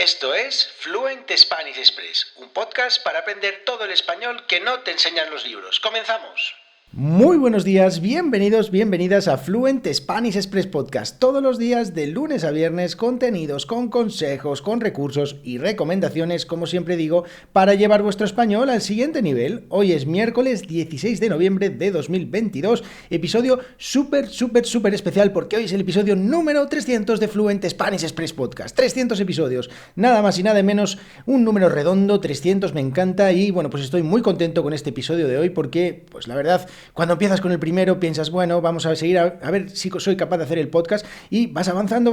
Esto es Fluent Spanish Express, un podcast para aprender todo el español que no te enseñan los libros. ¡Comenzamos! Muy buenos días, bienvenidas a Fluent Spanish Express Podcast. Todos los días, de lunes a viernes, contenidos con consejos, con recursos y recomendaciones, como siempre digo, para llevar vuestro español al siguiente nivel. Hoy es miércoles 16 de noviembre de 2022, episodio súper especial porque hoy es el episodio número 300 de Fluent Spanish Express Podcast. 300 episodios, nada más y nada menos, un número redondo, 300, me encanta y bueno, pues estoy muy contento con este episodio de hoy porque, pues la verdad, cuando empiezas con el primero piensas, bueno, vamos a seguir a ver si soy capaz de hacer el podcast y vas avanzando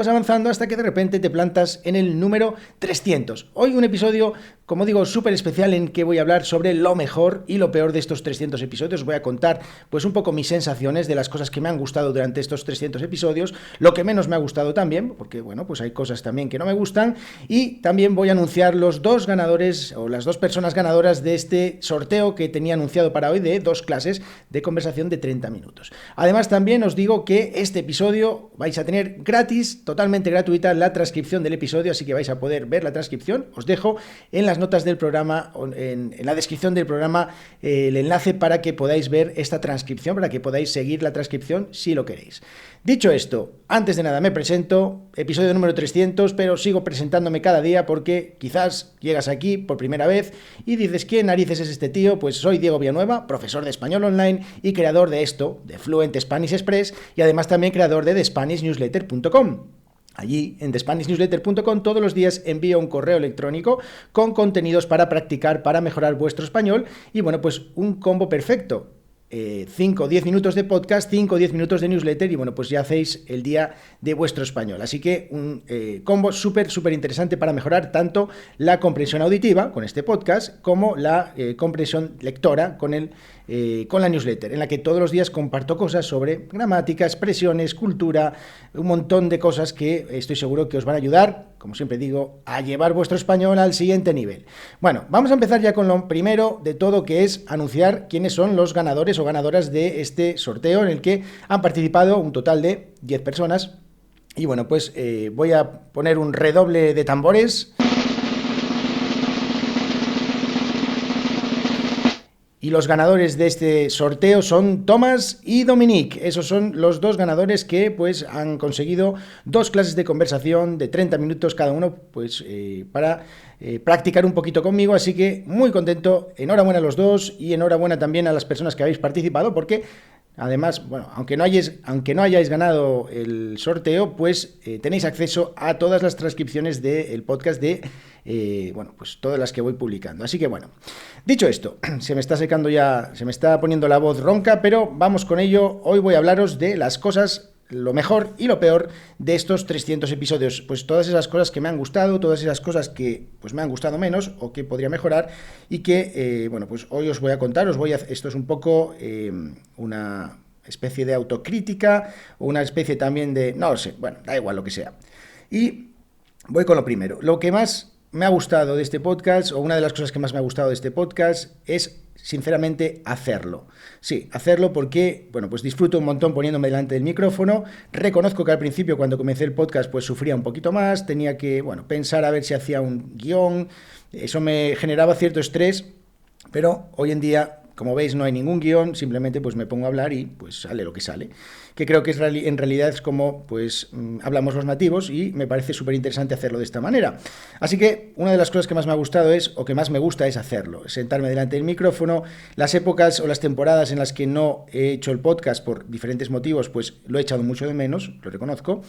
hasta que de repente te plantas en el número 300. Hoy un episodio, como digo, súper especial en que voy a hablar sobre lo mejor y lo peor de estos 300 episodios. Voy a contar pues un poco mis sensaciones de las cosas que me han gustado durante estos 300 episodios, lo que menos me ha gustado también, porque bueno, pues hay cosas también que no me gustan, y también voy a anunciar los dos ganadores o las dos personas ganadoras de este sorteo que tenía anunciado para hoy de 2 clases de conversación de 30 minutos. Además, también os digo que este episodio vais a tener gratis, totalmente gratuita, la transcripción del episodio, así que vais a poder ver la transcripción. Os dejo en las notas del programa, en la descripción del programa, el enlace para que podáis ver esta transcripción, para que podáis seguir la transcripción si lo queréis. Dicho esto, antes de nada me presento, episodio número 300, pero sigo presentándome cada día porque quizás llegas aquí por primera vez y dices, ¿quién narices es este tío? Pues soy Diego Villanueva, profesor de español online y creador de esto, de Fluent Spanish Express, y además también creador de thespanishnewsletter.com. Allí, en thespanishnewsletter.com, todos los días envío un correo electrónico con contenidos para practicar, para mejorar vuestro español, y bueno, pues un combo perfecto. 5 o 10 minutos de podcast, 5 o 10 minutos de newsletter y bueno, pues ya hacéis el día de vuestro español. Así que un combo súper interesante para mejorar tanto la comprensión auditiva con este podcast como la comprensión lectora con la newsletter, en la que todos los días comparto cosas sobre gramática, expresiones, cultura, un montón de cosas que estoy seguro que os van a ayudar, como siempre digo, a llevar vuestro español al siguiente nivel. Bueno, vamos a empezar ya con lo primero de todo, que es anunciar quiénes son los ganadores o ganadoras de este sorteo en el que han participado un total de 10 personas. Y bueno, pues voy a poner un redoble de tambores. Y los ganadores de este sorteo son Tomás y Dominique. Esos son los dos ganadores que pues han conseguido 2 clases de conversación de 30 minutos cada uno, pues para practicar un poquito conmigo. Así que muy contento, enhorabuena a los dos y enhorabuena también a las personas que habéis participado, porque además, bueno, aunque no hayáis ganado el sorteo, pues tenéis acceso a todas las transcripciones del podcast de, bueno, pues todas las que voy publicando. Así que bueno, dicho esto, se me está poniendo la voz ronca, pero vamos con ello. Hoy voy a hablaros de las cosas, lo mejor y lo peor de estos 300 episodios, pues todas esas cosas que me han gustado, todas esas cosas que pues me han gustado menos o que podría mejorar y que, bueno, pues hoy os voy a contar, esto es un poco una especie de autocrítica o una especie también de, no lo sé, bueno, da igual lo que sea. Y voy con lo primero. Lo que más me ha gustado de este podcast, o una de las cosas que más me ha gustado de este podcast, es sinceramente hacerlo. Sí, hacerlo porque, bueno, pues disfruto un montón poniéndome delante del micrófono. Reconozco que al principio, cuando comencé el podcast, pues sufría un poquito más, tenía que, bueno, pensar a ver si hacía un guión, eso me generaba cierto estrés, pero hoy en día, como veis, no hay ningún guión, simplemente pues me pongo a hablar y pues sale lo que sale. Que creo que en realidad es como pues hablamos los nativos y me parece súper interesante hacerlo de esta manera. Así que una de las cosas que más me ha gustado que más me gusta es hacerlo, sentarme delante del micrófono. Las épocas o las temporadas en las que no he hecho el podcast por diferentes motivos, pues lo he echado mucho de menos, lo reconozco.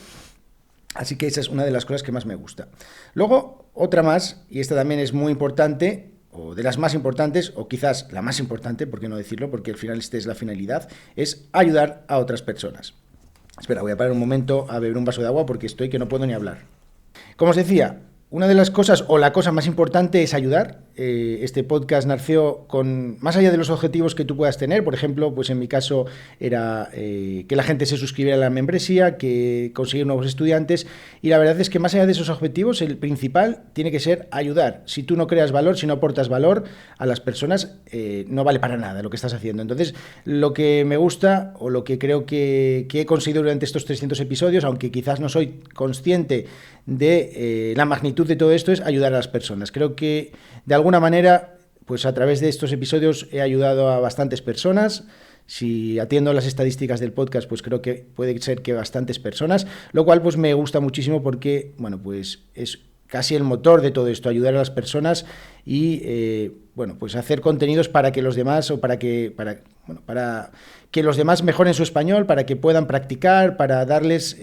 Así que esa es una de las cosas que más me gusta. Luego, otra más, y esta también es muy importante, o de las más importantes, o quizás la más importante, por qué no decirlo, porque al final esta es la finalidad, es ayudar a otras personas. Espera, voy a parar un momento a beber un vaso de agua porque estoy que no puedo ni hablar. Como os decía, una de las cosas, o la cosa más importante, es ayudar. Este podcast nació con, más allá de los objetivos que tú puedas tener, por ejemplo, pues en mi caso era que la gente se suscribiera a la membresía, que conseguir nuevos estudiantes, y la verdad es que más allá de esos objetivos, el principal tiene que ser ayudar. Si tú no creas valor, si no aportas valor a las personas, no vale para nada lo que estás haciendo. Entonces, lo que me gusta, o lo que creo que he conseguido durante estos 300 episodios, aunque quizás no soy consciente de la magnitud virtud de todo esto es ayudar a las personas. Creo que de alguna manera, pues a través de estos episodios he ayudado a bastantes personas. Si atiendo las estadísticas del podcast, pues creo que puede ser que bastantes personas, lo cual pues me gusta muchísimo porque, bueno, pues es casi el motor de todo esto, ayudar a las personas y, pues hacer contenidos para que los demás para que los demás mejoren su español, para que puedan practicar, para darles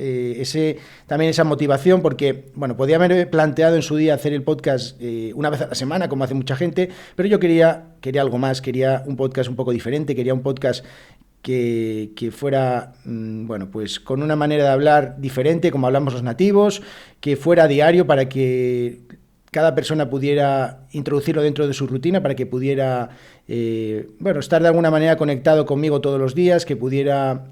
también esa motivación, porque, bueno, podía haber planteado en su día hacer el podcast una vez a la semana, como hace mucha gente, pero yo quería algo más, quería un podcast un poco diferente, quería un podcast que fuera, pues con una manera de hablar diferente, como hablamos los nativos, que fuera diario para que cada persona pudiera introducirlo dentro de su rutina, para que pudiera, estar de alguna manera conectado conmigo todos los días, que pudiera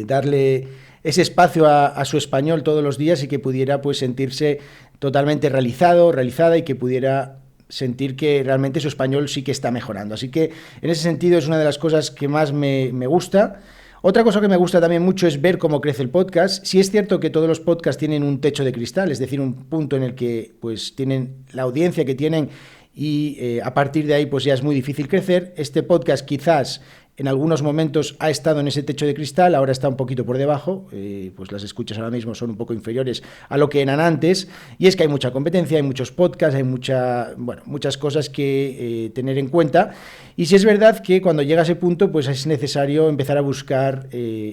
darle ese espacio a su español todos los días y que pudiera pues sentirse totalmente realizada y que pudiera sentir que realmente su español sí que está mejorando. Así que en ese sentido es una de las cosas que más me gusta. Otra cosa que me gusta también mucho es ver cómo crece el podcast. Sí es cierto que todos los podcasts tienen un techo de cristal, es decir, un punto en el que pues tienen la audiencia que tienen y a partir de ahí pues ya es muy difícil crecer. Este podcast quizás en algunos momentos ha estado en ese techo de cristal, ahora está un poquito por debajo, pues las escuchas ahora mismo son un poco inferiores a lo que eran antes, y es que hay mucha competencia, hay muchos podcasts, hay muchas cosas que tener en cuenta, y sí es verdad que cuando llega a ese punto, pues es necesario empezar a buscar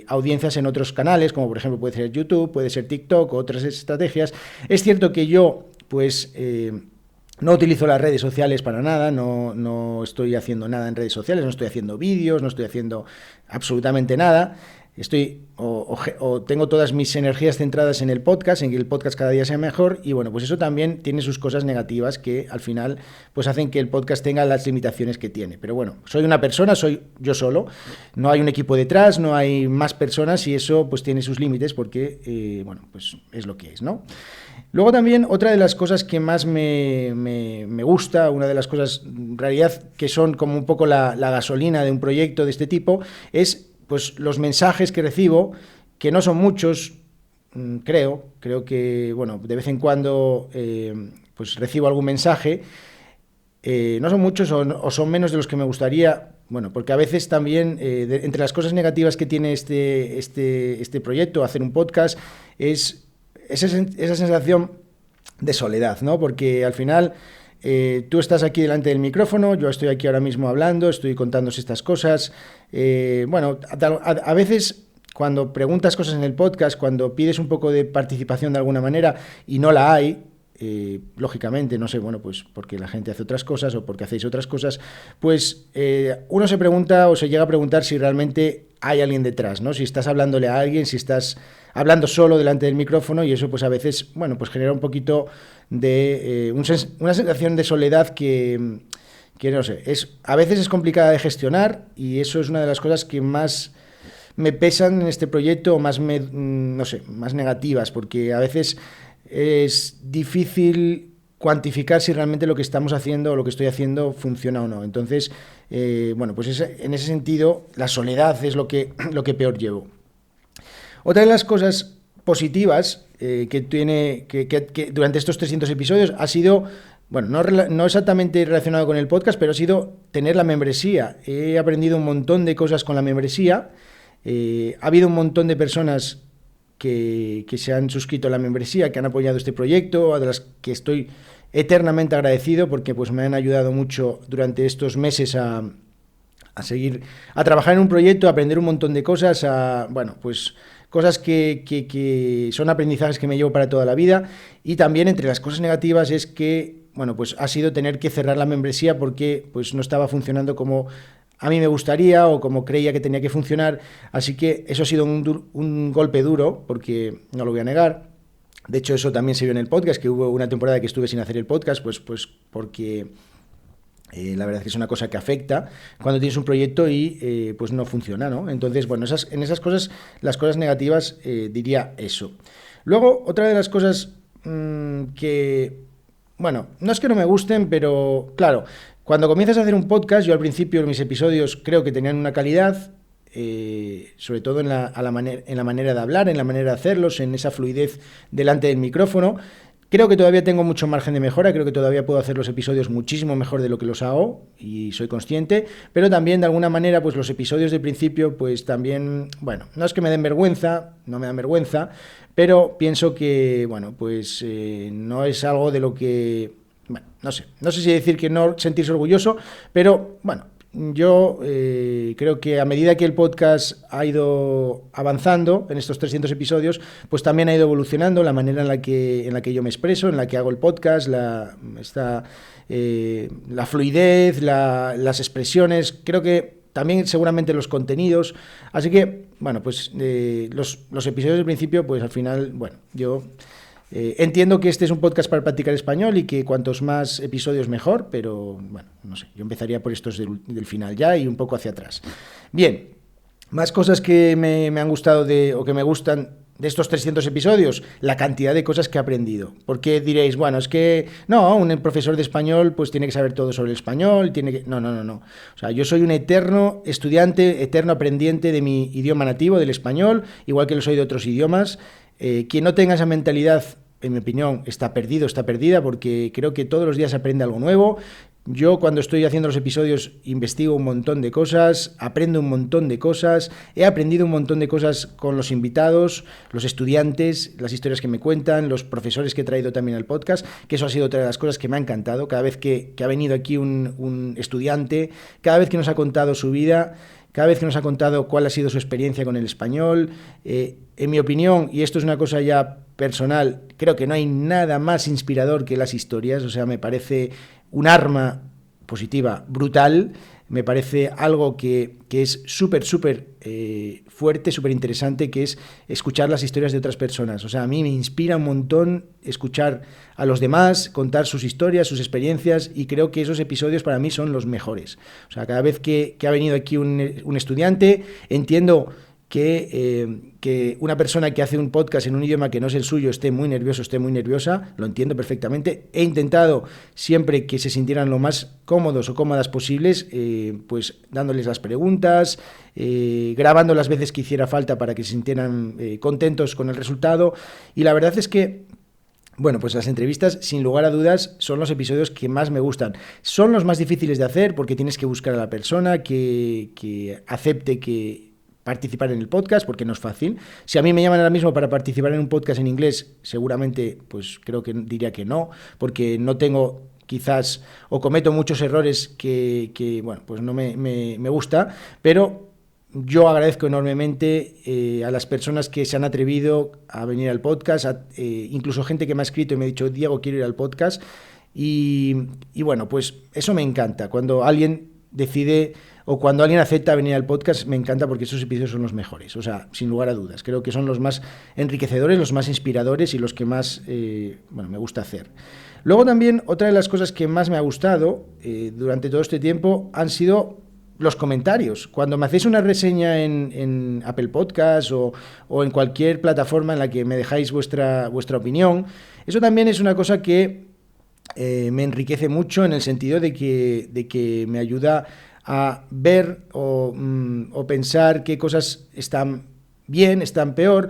audiencias en otros canales, como por ejemplo puede ser YouTube, puede ser TikTok, otras estrategias. Es cierto que yo, pues no utilizo las redes sociales para nada, no estoy haciendo nada en redes sociales, no estoy haciendo vídeos, no estoy haciendo absolutamente nada. Tengo todas mis energías centradas en el podcast, en que el podcast cada día sea mejor, y bueno, pues eso también tiene sus cosas negativas que al final pues hacen que el podcast tenga las limitaciones que tiene. Pero bueno, soy una persona, soy yo solo, no hay un equipo detrás, no hay más personas y eso pues tiene sus límites porque, pues es lo que es, ¿no? Luego también otra de las cosas que más me gusta, una de las cosas en realidad que son como un poco la gasolina de un proyecto de este tipo, es pues los mensajes que recibo, que no son muchos, creo que, de vez en cuando pues recibo algún mensaje, no son muchos o son menos de los que me gustaría, porque a veces también, entre las cosas negativas que tiene este proyecto, hacer un podcast, es esa sensación de soledad, ¿no? Porque al final tú estás aquí delante del micrófono, yo estoy aquí ahora mismo hablando, estoy contándoos estas cosas. A veces cuando preguntas cosas en el podcast, cuando pides un poco de participación de alguna manera y no la hay, lógicamente, no sé, pues porque la gente hace otras cosas o porque hacéis otras cosas, pues uno se pregunta o se llega a preguntar si realmente hay alguien detrás, ¿no? Si estás hablándole a alguien, si estás hablando solo delante del micrófono, y eso pues a veces, pues genera un poquito de una sensación de soledad que no sé, a veces es complicada de gestionar, y eso es una de las cosas que más me pesan en este proyecto, o más más negativas, porque a veces es difícil cuantificar si realmente lo que estamos haciendo o lo que estoy haciendo funciona o no. Entonces, pues en ese sentido, la soledad es lo que peor llevo. Otra de las cosas positivas que tiene que durante estos 300 episodios ha sido, no exactamente relacionado con el podcast, pero ha sido tener la membresía. He aprendido un montón de cosas con la membresía. Ha habido un montón de personas que se han suscrito a la membresía, que han apoyado este proyecto, a las que estoy eternamente agradecido porque pues me han ayudado mucho durante estos meses a seguir, a trabajar en un proyecto, a aprender un montón de cosas, cosas que son aprendizajes que me llevo para toda la vida. Y también entre las cosas negativas es que, pues ha sido tener que cerrar la membresía porque pues no estaba funcionando como a mí me gustaría o como creía que tenía que funcionar, así que eso ha sido un golpe duro, porque no lo voy a negar. De hecho, eso también se vio en el podcast, que hubo una temporada que estuve sin hacer el podcast, pues porque la verdad es que es una cosa que afecta cuando tienes un proyecto y pues no funciona, ¿no? Entonces, en esas cosas, las cosas negativas, diría eso. Luego, otra de las cosas que, no es que no me gusten, pero claro, cuando comienzas a hacer un podcast, yo al principio mis episodios creo que tenían una calidad, sobre todo en la manera de hablar, en la manera de hacerlos, en esa fluidez delante del micrófono, Creo que todavía tengo mucho margen de mejora, creo que todavía puedo hacer los episodios muchísimo mejor de lo que los hago y soy consciente, pero también de alguna manera pues los episodios del principio pues también, bueno, no es que me den vergüenza, no me dan vergüenza, pero pienso que, bueno, pues no es algo de lo que, bueno, no sé si decir que no sentirse orgulloso, pero bueno, yo creo que a medida que el podcast ha ido avanzando en estos 300 episodios, pues también ha ido evolucionando la manera en la que yo me expreso, en la que hago el podcast, la fluidez, las expresiones, creo que también seguramente los contenidos. Así que, bueno, pues los episodios del principio, pues al final, bueno, yo... entiendo que este es un podcast para practicar español y que cuantos más episodios mejor, pero bueno, no sé, yo empezaría por estos del final ya y un poco hacia atrás. Bien, más cosas que me han gustado o que me gustan de estos 300 episodios, la cantidad de cosas que he aprendido. Porque diréis, bueno, es que no, un profesor de español pues tiene que saber todo sobre el español, tiene que... No. O sea, yo soy un eterno estudiante, eterno aprendiente de mi idioma nativo, del español, igual que lo soy de otros idiomas. Quien no tenga esa mentalidad, en mi opinión, está perdido, está perdida, porque creo que todos los días se aprende algo nuevo. Yo cuando estoy haciendo los episodios investigo un montón de cosas, aprendo un montón de cosas, he aprendido un montón de cosas con los invitados, los estudiantes, las historias que me cuentan, los profesores que he traído también al podcast, que eso ha sido otra de las cosas que me ha encantado. Cada vez que ha venido aquí un estudiante, cada vez que nos ha contado su vida, cada vez que nos ha contado cuál ha sido su experiencia con el español, en mi opinión, y esto es una cosa ya personal, creo que no hay nada más inspirador que las historias. O sea, me parece un arma positiva brutal, me parece algo que es súper fuerte, súper interesante, que es escuchar las historias de otras personas. O sea, a mí me inspira un montón escuchar a los demás, contar sus historias, sus experiencias, y creo que esos episodios para mí son los mejores. O sea, cada vez que ha venido aquí un estudiante, entiendo que una persona que hace un podcast en un idioma que no es el suyo esté muy nervioso, esté muy nerviosa, lo entiendo perfectamente. He intentado siempre que se sintieran lo más cómodos o cómodas posibles, pues dándoles las preguntas, grabando las veces que hiciera falta para que se sintieran contentos con el resultado. Y la verdad es que, bueno, pues las entrevistas, sin lugar a dudas, son los episodios que más me gustan. Son los más difíciles de hacer porque tienes que buscar a la persona que acepte que participar en el podcast, porque no es fácil. Si a mí me llaman ahora mismo para participar en un podcast en inglés, seguramente, pues creo que diría que no, porque no tengo quizás, o cometo muchos errores que bueno, pues no me gusta, pero yo agradezco enormemente a las personas que se han atrevido a venir al podcast, incluso gente que me ha escrito y me ha dicho, Diego, quiero ir al podcast, y bueno, pues eso me encanta. Cuando alguien decide o cuando alguien acepta venir al podcast, me encanta, porque esos episodios son los mejores, o sea, sin lugar a dudas. Creo que son los más enriquecedores, los más inspiradores y los que más me gusta hacer. Luego también, otra de las cosas que más me ha gustado durante todo este tiempo han sido los comentarios. Cuando me hacéis una reseña en Apple Podcast o en cualquier plataforma en la que me dejáis vuestra opinión, eso también es una cosa que me enriquece mucho, en el sentido de que me ayuda a ver o pensar qué cosas están bien, están peor.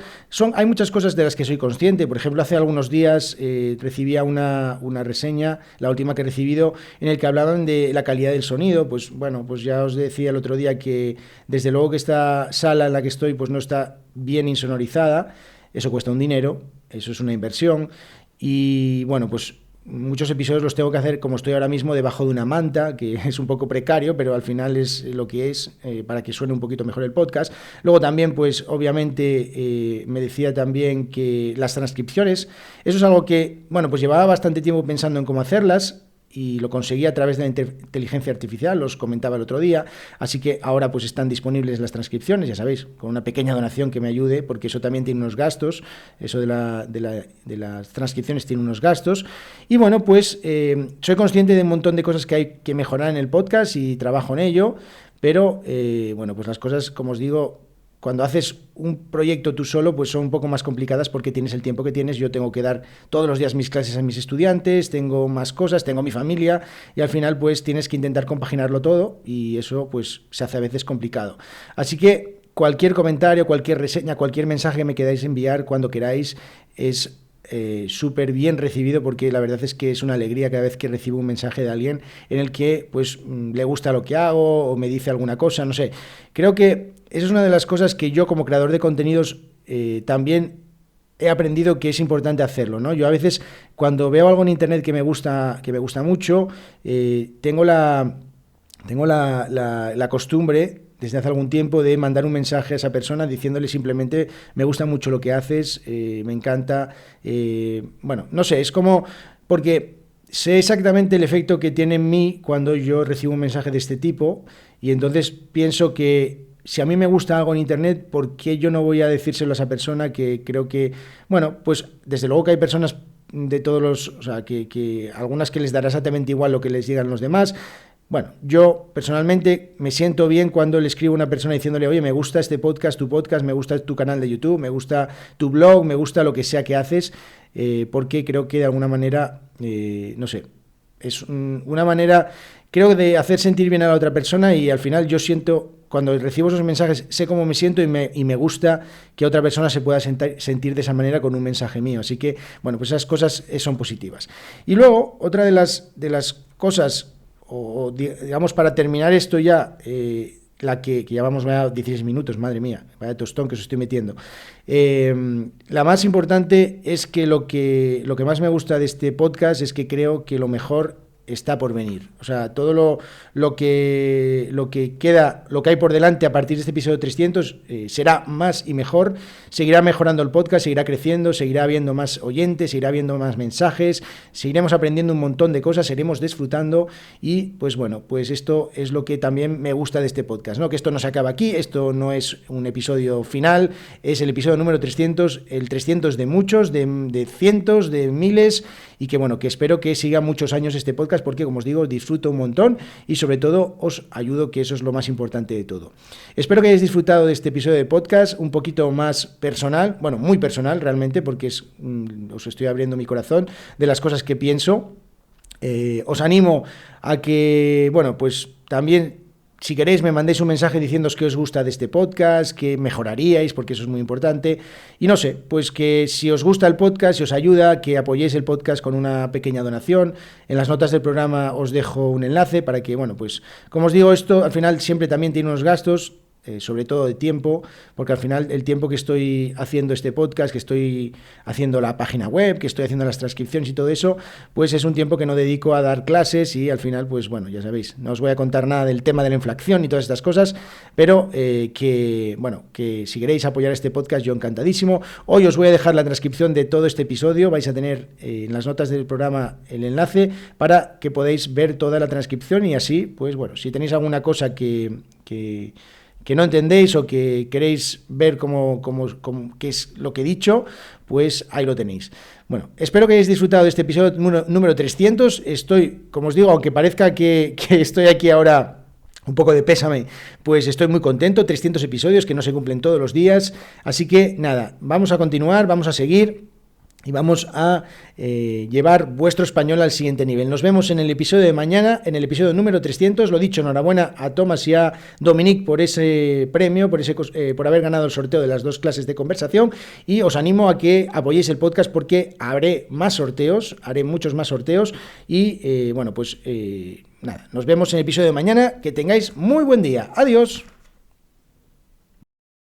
Hay muchas cosas de las que soy consciente. Por ejemplo, hace algunos días recibía una reseña, la última que he recibido, en el que hablaban de la calidad del sonido. Pues bueno, pues ya os decía el otro día que desde luego que esta sala en la que estoy pues no está bien insonorizada. Eso cuesta un dinero, eso es una inversión. Y bueno, pues muchos episodios los tengo que hacer como estoy ahora mismo, debajo de una manta, que es un poco precario, pero al final es lo que es, para que suene un poquito mejor el podcast. Luego también, pues obviamente, me decía también que las transcripciones, eso es algo que, bueno, pues llevaba bastante tiempo pensando en cómo hacerlas, y lo conseguí a través de la inteligencia artificial, os comentaba el otro día, así que ahora pues están disponibles las transcripciones, ya sabéis, con una pequeña donación que me ayude, porque eso también tiene unos gastos, eso de las transcripciones tiene unos gastos, y bueno, pues soy consciente de un montón de cosas que hay que mejorar en el podcast y trabajo en ello, pero bueno, pues las cosas, como os digo, cuando haces un proyecto tú solo, pues son un poco más complicadas porque tienes el tiempo que tienes. Yo tengo que dar todos los días mis clases a mis estudiantes, tengo más cosas, tengo mi familia, y al final pues tienes que intentar compaginarlo todo, y eso pues se hace a veces complicado. Así que cualquier comentario, cualquier reseña, cualquier mensaje que me queráis enviar cuando queráis es súper bien recibido, porque la verdad es que es una alegría cada vez que recibo un mensaje de alguien en el que pues le gusta lo que hago o me dice alguna cosa, no sé. Creo que esa es una de las cosas que yo como creador de contenidos también he aprendido que es importante hacerlo, ¿no? Yo a veces cuando veo algo en internet que me gusta mucho, tengo la costumbre desde hace algún tiempo de mandar un mensaje a esa persona diciéndole simplemente me gusta mucho lo que haces, me encanta, bueno, no sé, es como porque sé exactamente el efecto que tiene en mí cuando yo recibo un mensaje de este tipo y entonces pienso que si a mí me gusta algo en internet, ¿por qué yo no voy a decírselo a esa persona? Que creo que, bueno, pues desde luego que hay personas de todos los, o sea, que algunas que les dará exactamente igual lo que les digan los demás. Bueno, yo personalmente me siento bien cuando le escribo a una persona diciéndole, oye, me gusta este podcast, tu podcast, me gusta tu canal de YouTube, me gusta tu blog, me gusta lo que sea que haces, porque creo que de alguna manera, no sé, es una manera, creo, de hacer sentir bien a la otra persona y al final yo siento, cuando recibo esos mensajes, sé cómo me siento y me gusta que otra persona se pueda sentir de esa manera con un mensaje mío. Así que, bueno, pues esas cosas son positivas. Y luego, otra de las cosas, o digamos para terminar esto ya, la que llevamos 16 minutos, madre mía, vaya tostón que os estoy metiendo. La más importante es que lo que más me gusta de este podcast es que creo que lo mejor está por venir. O sea, todo lo que queda, lo que hay por delante a partir de este episodio 300 será más y mejor. Seguirá mejorando el podcast, seguirá creciendo, seguirá habiendo más oyentes, seguirá habiendo más mensajes, seguiremos aprendiendo un montón de cosas, seguiremos disfrutando y pues bueno, pues esto es lo que también me gusta de este podcast, ¿no? Que esto no se acaba aquí, esto no es un episodio final, es el episodio número 300, el 300 de muchos, de cientos, de miles, y que bueno, que espero que siga muchos años este podcast porque, como os digo, disfruto un montón y sobre todo os ayudo, que eso es lo más importante de todo. Espero que hayáis disfrutado de este episodio de podcast un poquito más personal, bueno, muy personal realmente, porque os estoy abriendo mi corazón de las cosas que pienso. Os animo a que, bueno, pues también, si queréis, me mandéis un mensaje diciéndoos qué os gusta de este podcast, qué mejoraríais, porque eso es muy importante. Y no sé, pues que si os gusta el podcast, si os ayuda, que apoyéis el podcast con una pequeña donación. En las notas del programa os dejo un enlace para que, bueno, pues como os digo, esto al final siempre también tiene unos gastos, sobre todo de tiempo, porque al final el tiempo que estoy haciendo este podcast, que estoy haciendo la página web, que estoy haciendo las transcripciones y todo eso, pues es un tiempo que no dedico a dar clases y al final, pues bueno, ya sabéis, no os voy a contar nada del tema de la inflación y todas estas cosas, pero que si queréis apoyar este podcast, yo encantadísimo. Hoy os voy a dejar la transcripción de todo este episodio, vais a tener en las notas del programa el enlace para que podáis ver toda la transcripción y así, pues bueno, si tenéis alguna cosa que no entendéis o que queréis ver qué es lo que he dicho, pues ahí lo tenéis. Bueno, espero que hayáis disfrutado de este episodio número 300. Estoy, como os digo, aunque parezca que estoy aquí ahora un poco de pésame, pues estoy muy contento. 300 episodios que no se cumplen todos los días. Así que nada, vamos a continuar, vamos a seguir y vamos a llevar vuestro español al siguiente nivel. Nos vemos en el episodio de mañana, en el episodio número 300. Lo dicho, enhorabuena a Tomás y a Dominic por ese premio, por haber ganado el sorteo de las 2 clases de conversación, y os animo a que apoyéis el podcast porque haré muchos más sorteos y bueno, pues nada, nos vemos en el episodio de mañana. Que tengáis muy buen día. Adiós.